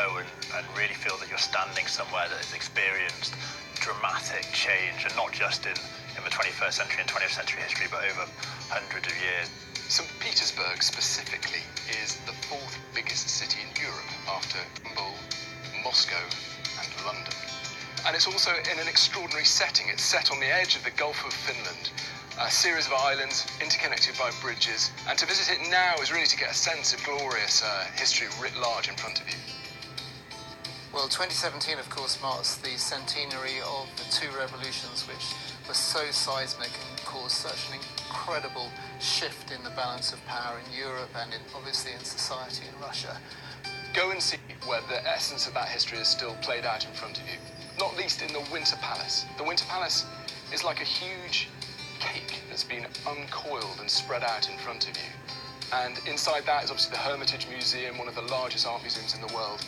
go and really feel that you're standing somewhere that has experienced dramatic change, and not just in the 21st century and 20th century history, but over hundreds of years. St. Petersburg specifically is the fourth biggest city in Europe after Istanbul, Moscow and London. And it's also in an extraordinary setting. It's set on the edge of the Gulf of Finland, a series of islands interconnected by bridges. And to visit it now is really to get a sense of glorious history writ large in front of you. Well, 2017, of course, marks the centenary of the two revolutions which were so seismic and caused such an incredible shift in the balance of power in Europe and obviously in society in Russia. Go and see where the essence of that history is still played out in front of you, not least in the Winter Palace. The Winter Palace is like a huge cake that's been uncoiled and spread out in front of you. And inside that is obviously the Hermitage Museum, one of the largest art museums in the world.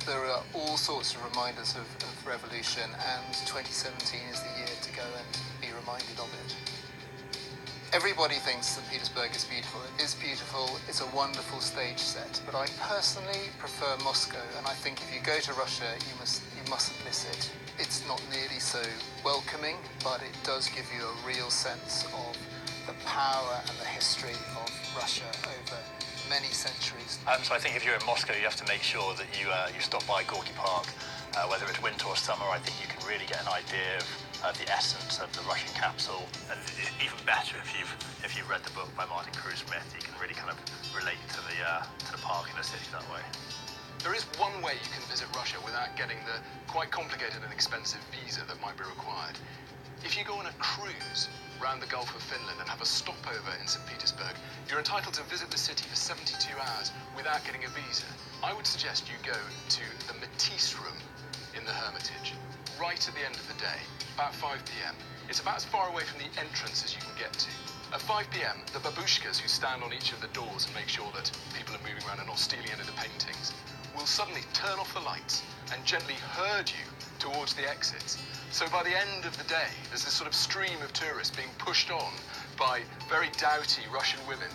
There are all sorts of reminders of revolution, and 2017 is the year to go and be reminded of it. Everybody thinks St. Petersburg is beautiful. It is beautiful. It's a wonderful stage set. But I personally prefer Moscow, and I think if you go to Russia, you mustn't miss it. It's not nearly so welcoming, but it does give you a real sense of the power and the history of Russia over many centuries. So I think if you're in Moscow, you have to make sure that you stop by Gorky Park. Whether it's winter or summer, I think you can really get an idea of the essence of the Russian capital. And even better if you've read the book by Martin Cruz-Smith, you can really kind of relate to the park in the city that way. There is one way you can visit Russia without getting the quite complicated and expensive visa that might be required. If you go on a cruise around the Gulf of Finland and have a stopover in St. Petersburg, you're entitled to visit the city for 72 hours without getting a visa. I would suggest you go to the Matisse Room in the Hermitage, right at the end of the day, about 5 p.m. It's about as far away from the entrance as you can get to. At 5 p.m, the babushkas who stand on each of the doors and make sure that people are moving around and not stealing any of the paintings will suddenly turn off the lights and gently herd you towards the exits. So by the end of the day, there's this sort of stream of tourists being pushed on by very doughty Russian women